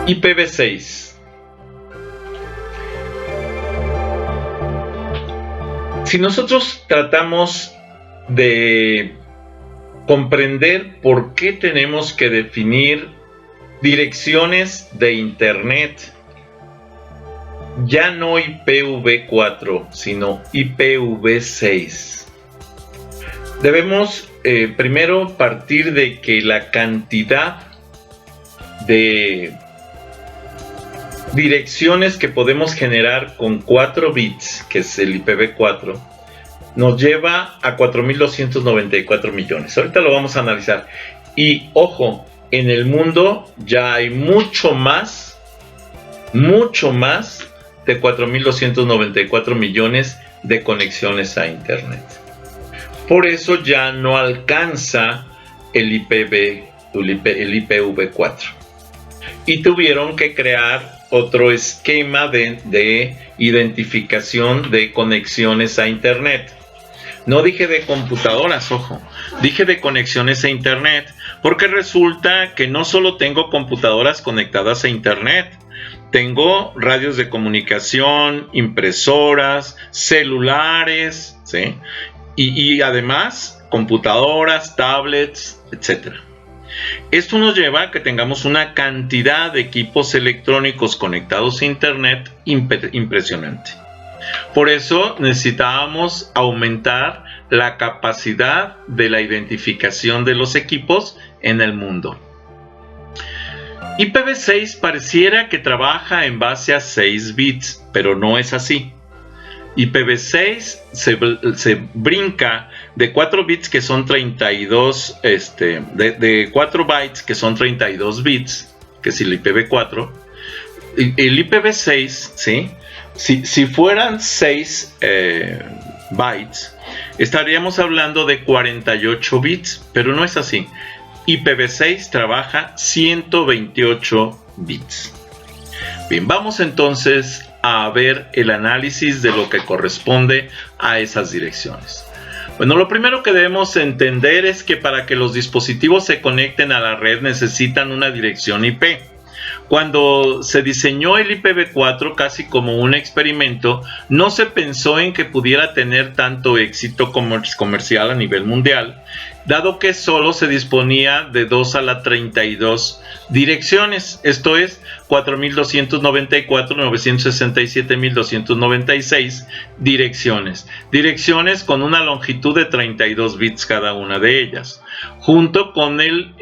IPv6. Si nosotros tratamos de comprender por qué tenemos que definir direcciones de Internet, ya no IPv4, sino IPv6, debemos primero partir de que la cantidad de direcciones que podemos generar con 4 bits, que es el IPv4, nos lleva a 4.294 millones. Ahorita lo vamos a analizar. Y ojo, en el mundo ya hay mucho más de 4.294 millones de conexiones a Internet. Por eso ya no alcanza el IPv4. Y tuvieron que crear otro esquema de identificación de conexiones a Internet. No dije de computadoras, ojo, dije de conexiones a Internet, porque resulta que no solo tengo computadoras conectadas a Internet, tengo radios de comunicación, impresoras, celulares, ¿sí? Y además computadoras, tablets, etc. Esto nos lleva a que tengamos una cantidad de equipos electrónicos conectados a Internet impresionante. Por eso necesitábamos aumentar la capacidad de la identificación de los equipos en el mundo. IPv6 pareciera que trabaja en base a 6 bits, pero no es así. IPv6 se brinca de 4 bits que son 32, de 4 bytes que son 32 bits, que es el IPv4. El IPv6, ¿sí? Si fueran 6 bytes, estaríamos hablando de 48 bits, pero no es así. IPv6 trabaja 128 bits. Bien, vamos entonces a ver el análisis de lo que corresponde a esas direcciones. Bueno, lo primero que debemos entender es que para que los dispositivos se conecten a la red necesitan una dirección IP. Cuando se diseñó el IPv4 casi como un experimento, no se pensó en que pudiera tener tanto éxito comercial a nivel mundial, dado que solo se disponía de 2 a la 32 direcciones, esto es 4.294, 967.296 direcciones con una longitud de 32 bits cada una de ellas. Junto con el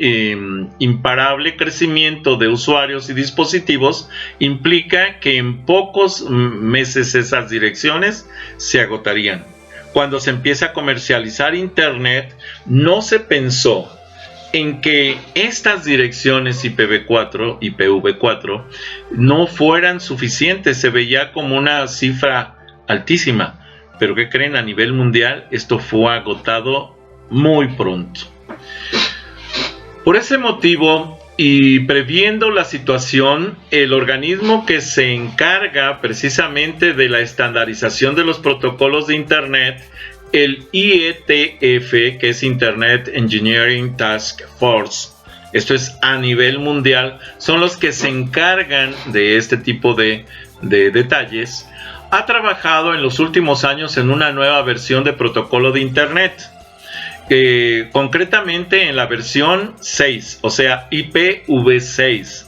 imparable crecimiento de usuarios y dispositivos, implica que en pocos meses esas direcciones se agotarían. Cuando se empieza a comercializar Internet, no se pensó en que estas direcciones IPv4 no fueran suficientes. Se veía como una cifra altísima, pero ¿qué creen? A nivel mundial esto fue agotado muy pronto. Por ese motivo, y previendo la situación, el organismo que se encarga precisamente de la estandarización de los protocolos de Internet, el IETF, que es Internet Engineering Task Force, esto es a nivel mundial, son los que se encargan de este tipo de detalles, ha trabajado en los últimos años en una nueva versión de protocolo de Internet. Concretamente en la versión 6, o sea IPv6,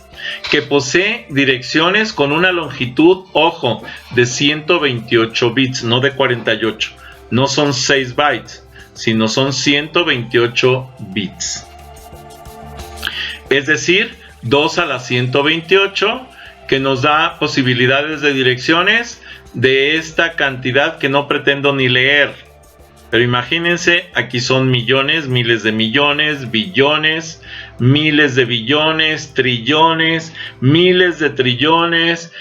que posee direcciones con una longitud, ojo, de 128 bits, no de 48, no son 6 bytes, sino son 128 bits. Es decir, 2 a la 128, que nos da posibilidades de direcciones de esta cantidad que no pretendo ni leer. Pero imagínense, aquí son millones, miles de millones, billones, miles de billones, trillones, miles de trillones,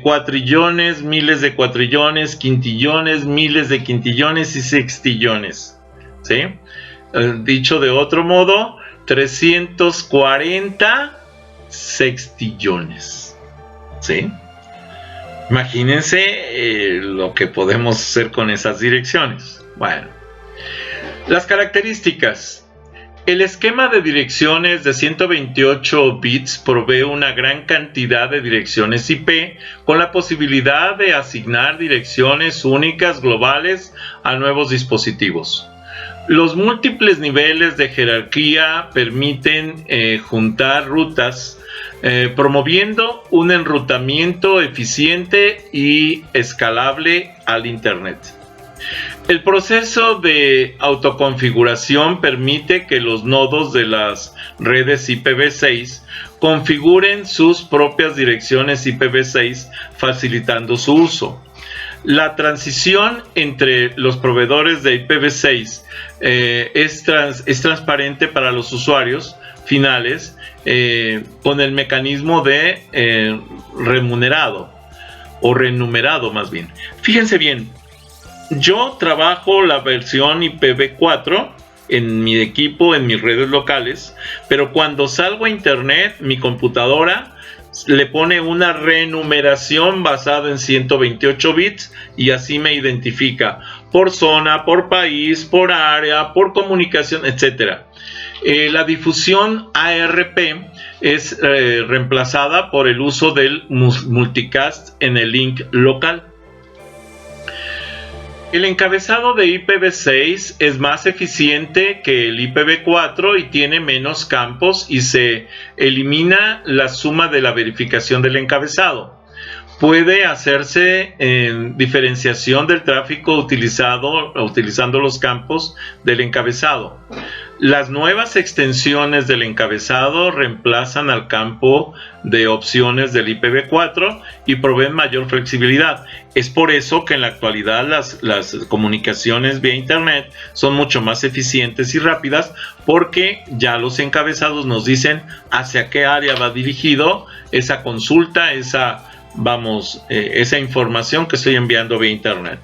cuatrillones, miles de cuatrillones, quintillones, miles de quintillones y sextillones, ¿sí? Dicho de otro modo, 340 sextillones, ¿sí? Imagínense lo que podemos hacer con esas direcciones. Bueno, las características. El esquema de direcciones de 128 bits provee una gran cantidad de direcciones IP con la posibilidad de asignar direcciones únicas globales a nuevos dispositivos. Los múltiples niveles de jerarquía permiten juntar rutas, promoviendo un enrutamiento eficiente y escalable al Internet. El proceso de autoconfiguración permite que los nodos de las redes IPv6 configuren sus propias direcciones IPv6, facilitando su uso. La transición entre los proveedores de IPv6 es transparente para los usuarios finales con el mecanismo de remunerado o renumerado más bien. Fíjense bien. Yo trabajo la versión IPv4 en mi equipo, en mis redes locales, pero cuando salgo a internet, mi computadora le pone una renumeración basada en 128 bits y así me identifica por zona, por país, por área, por comunicación, etc. La difusión ARP es reemplazada por el uso del multicast en el link local. El encabezado de IPv6 es más eficiente que el IPv4 y tiene menos campos y se elimina la suma de la verificación del encabezado. Puede hacerse en diferenciación del tráfico utilizando los campos del encabezado. Las nuevas extensiones del encabezado reemplazan al campo de opciones del IPv4 y proveen mayor flexibilidad. Es por eso que en la actualidad las comunicaciones vía internet son mucho más eficientes y rápidas, porque ya los encabezados nos dicen hacia qué área va dirigido esa consulta, esa información que estoy enviando vía internet.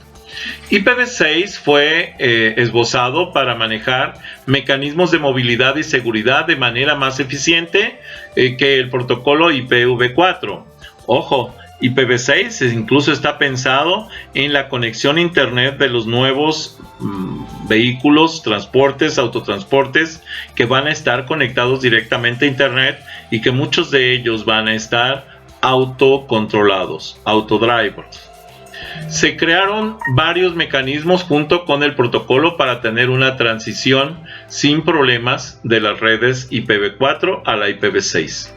IPv6 fue esbozado para manejar mecanismos de movilidad y seguridad de manera más eficiente que el protocolo IPv4. Ojo, IPv6 incluso está pensado en la conexión a internet de los nuevos vehículos, transportes, autotransportes que van a estar conectados directamente a internet y que muchos de ellos van a estar autocontrolados, autodrivers. Se crearon varios mecanismos junto con el protocolo para tener una transición sin problemas de las redes IPv4 a la IPv6.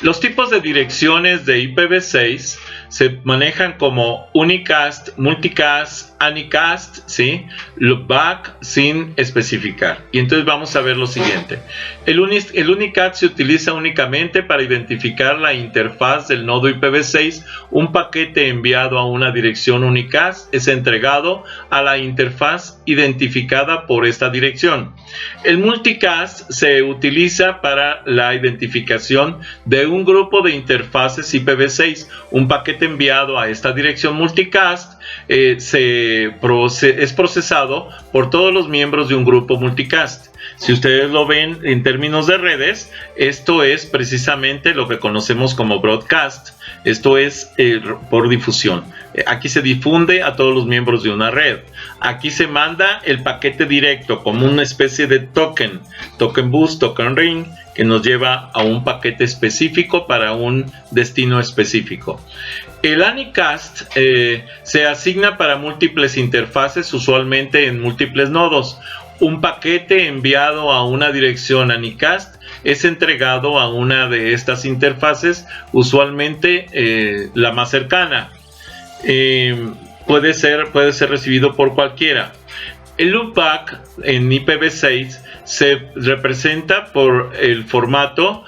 Los tipos de direcciones de IPv6 se manejan como unicast, multicast, anycast, ¿sí? Loopback sin especificar. Y entonces vamos a ver lo siguiente. El unicast se utiliza únicamente para identificar la interfaz del nodo IPv6. Un paquete enviado a una dirección unicast es entregado a la interfaz identificada por esta dirección. El multicast se utiliza para la identificación de un grupo de interfaces IPv6. Un paquete enviado a esta dirección multicast es procesado por todos los miembros de un grupo multicast. Si ustedes lo ven en términos de redes, esto es precisamente lo que conocemos como broadcast. Esto es por difusión. Aquí se difunde a todos los miembros de una red. Aquí se manda el paquete directo como una especie de token bus, token ring, que nos lleva a un paquete específico para un destino específico. El anycast se asigna para múltiples interfaces, usualmente en múltiples nodos. Un paquete enviado a una dirección anycast es entregado a una de estas interfaces, usualmente la más cercana. Puede ser recibido por cualquiera. El loopback en IPv6 se representa por el formato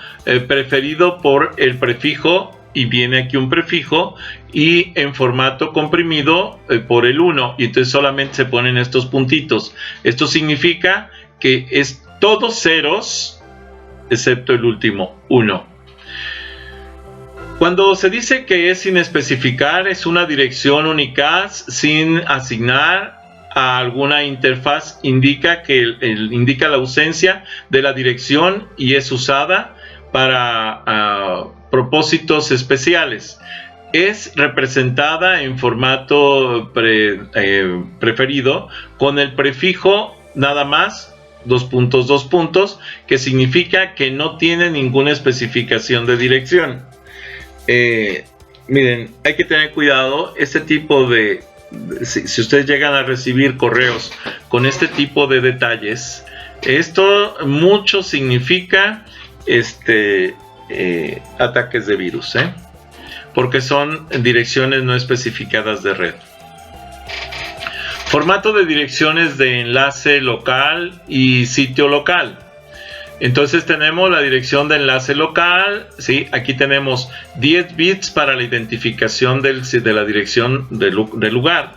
preferido por el prefijo, y viene aquí un prefijo, y en formato comprimido por el 1, y entonces solamente se ponen estos puntitos. Esto significa que es todos ceros excepto el último 1. Cuando se dice que es sin especificar, es una dirección unicast sin asignar a alguna interfaz, indica la ausencia de la dirección y es usada para propósitos especiales. Es representada en formato preferido con el prefijo nada más dos puntos, que significa que no tiene ninguna especificación de dirección. Miren, hay que tener cuidado. Este tipo de si ustedes llegan a recibir correos con este tipo de detalles, esto mucho significa ataques de virus, porque son direcciones no especificadas de red. Formato de direcciones de enlace local y sitio local. Entonces tenemos la dirección de enlace local, ¿sí? Aquí tenemos 10 bits para la identificación de la dirección del lugar,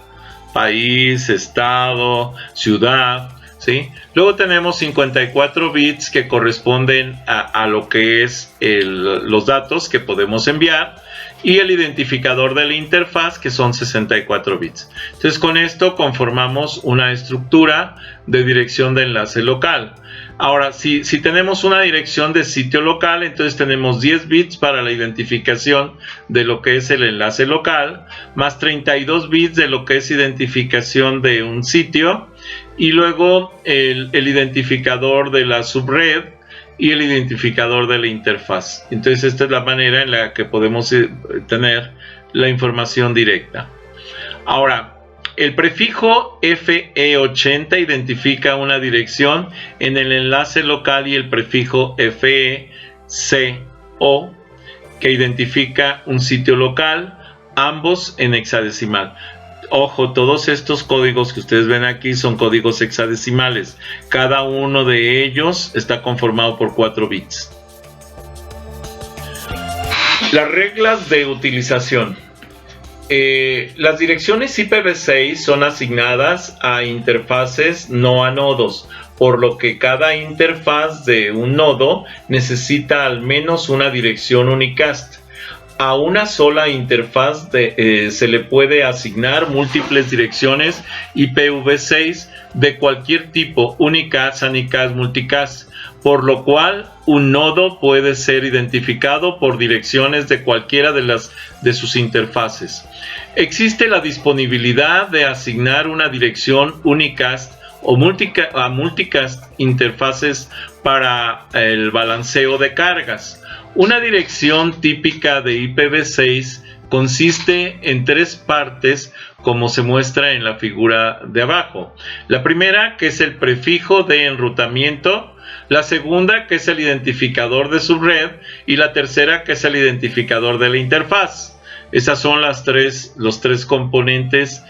país, estado, ciudad, ¿sí? Luego tenemos 54 bits que corresponden a lo que es los datos que podemos enviar, y el identificador de la interfaz, que son 64 bits. Entonces con esto conformamos una estructura de dirección de enlace local. Ahora, si tenemos una dirección de sitio local, entonces tenemos 10 bits para la identificación de lo que es el enlace local, más 32 bits de lo que es identificación de un sitio, y luego el identificador de la subred y el identificador de la interfaz. Entonces esta es la manera en la que podemos tener la información directa. Ahora, el prefijo FE80 identifica una dirección en el enlace local, y el prefijo FECO que identifica un sitio local, ambos en hexadecimal. Ojo, todos estos códigos que ustedes ven aquí son códigos hexadecimales. Cada uno de ellos está conformado por 4 bits. Las reglas de utilización. Las direcciones IPv6 son asignadas a interfaces, no a nodos, por lo que cada interfaz de un nodo necesita al menos una dirección unicast. A una sola interfaz se le puede asignar múltiples direcciones IPv6 de cualquier tipo, unicast, anycast, multicast, por lo cual un nodo puede ser identificado por direcciones de cualquiera de sus interfaces. Existe la disponibilidad de asignar una dirección unicast o multicast interfaces para el balanceo de cargas. Una dirección típica de IPv6 consiste en 3 partes, como se muestra en la figura de abajo. La primera, que es el prefijo de enrutamiento; la segunda, que es el identificador de subred; y la tercera, que es el identificador de la interfaz. Esas son los tres componentes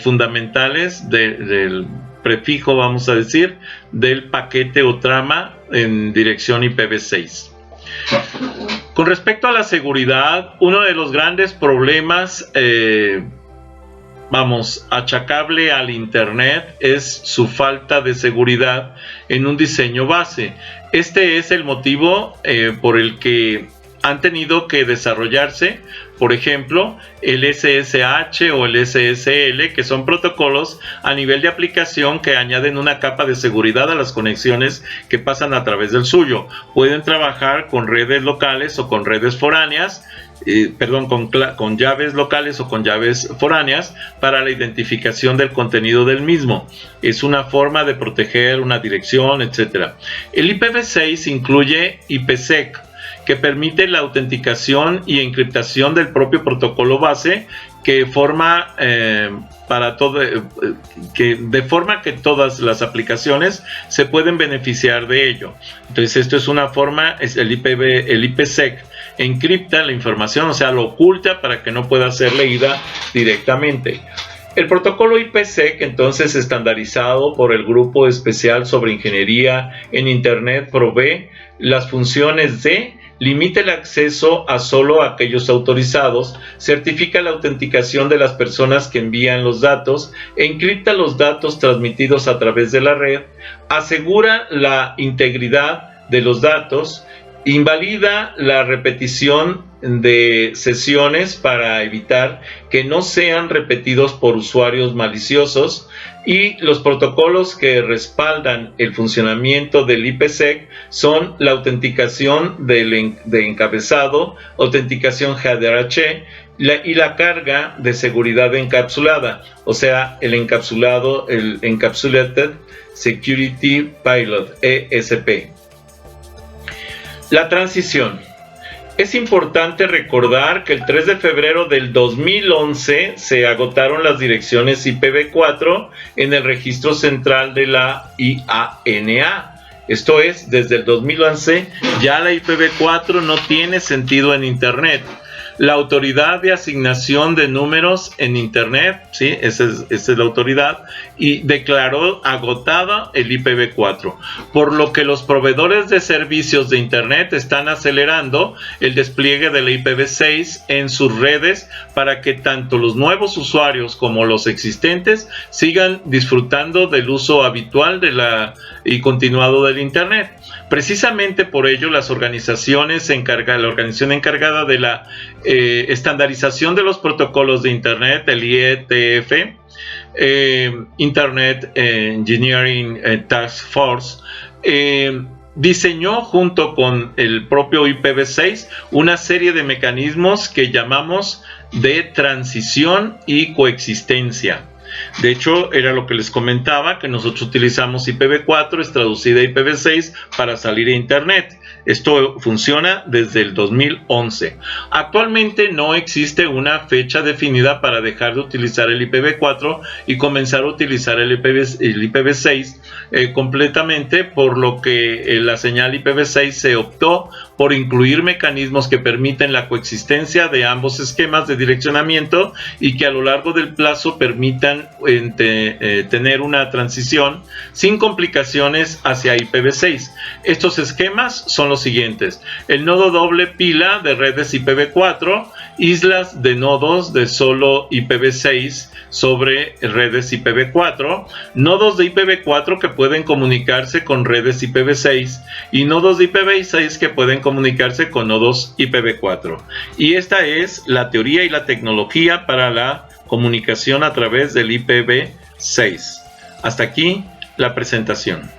fundamentales del prefijo, vamos a decir, del paquete o trama en dirección IPv6. Con respecto a la seguridad, uno de los grandes problemas achacable al Internet es su falta de seguridad en un diseño base. Este es el motivo por el que han tenido que desarrollarse, por ejemplo, el SSH o el SSL, que son protocolos a nivel de aplicación que añaden una capa de seguridad a las conexiones que pasan a través del suyo. Pueden trabajar con redes locales o con redes foráneas, con llaves locales o con llaves foráneas para la identificación del contenido del mismo. Es una forma de proteger una dirección, etc. El IPv6 incluye IPsec, que permite la autenticación y encriptación del propio protocolo base, de forma que todas las aplicaciones se pueden beneficiar de ello. Entonces esto es una forma, el IPsec encripta la información, o sea, lo oculta para que no pueda ser leída directamente. El protocolo IPsec, entonces, estandarizado por el Grupo Especial sobre Ingeniería en Internet, provee las funciones de: limita el acceso a solo aquellos autorizados, certifica la autenticación de las personas que envían los datos, encripta los datos transmitidos a través de la red, asegura la integridad de los datos, invalida la repetición de sesiones para evitar que no sean repetidos por usuarios maliciosos, y los protocolos que respaldan el funcionamiento del IPsec son la autenticación de encabezado, autenticación GDRH, y la carga de seguridad encapsulada, o sea, el Encapsulated Security Payload, ESP. La transición. Es importante recordar que el 3 de febrero del 2011 se agotaron las direcciones IPv4 en el registro central de la IANA. Esto es, desde el 2011 ya la IPv4 no tiene sentido en Internet. La autoridad de asignación de números en Internet, ¿sí? Esa es la autoridad, y declaró agotada el IPv4, por lo que los proveedores de servicios de Internet están acelerando el despliegue de la IPv6 en sus redes para que tanto los nuevos usuarios como los existentes sigan disfrutando del uso habitual y continuado del Internet. Precisamente por ello, la organización encargada de la estandarización de los protocolos de Internet, el IETF, Internet Engineering Task Force, diseñó junto con el propio IPv6 una serie de mecanismos que llamamos de transición y coexistencia. De hecho, era lo que les comentaba, que nosotros utilizamos IPv4, es traducida a IPv6 para salir a Internet. Esto funciona desde el 2011. Actualmente no existe una fecha definida para dejar de utilizar el IPv4 y comenzar a utilizar el IPv6 completamente, por lo que la señal IPv6 se optó por incluir mecanismos que permiten la coexistencia de ambos esquemas de direccionamiento y que a lo largo del plazo permitan tener una transición sin complicaciones hacia IPv6. Estos esquemas son los siguientes: el nodo doble pila de redes IPv4, islas de nodos de solo IPv6 sobre redes IPv4, nodos de IPv4 que pueden comunicarse con redes IPv6 y nodos de IPv6 que pueden comunicarse con nodos IPv4. Y esta es la teoría y la tecnología para la comunicación a través del IPv6. Hasta aquí la presentación.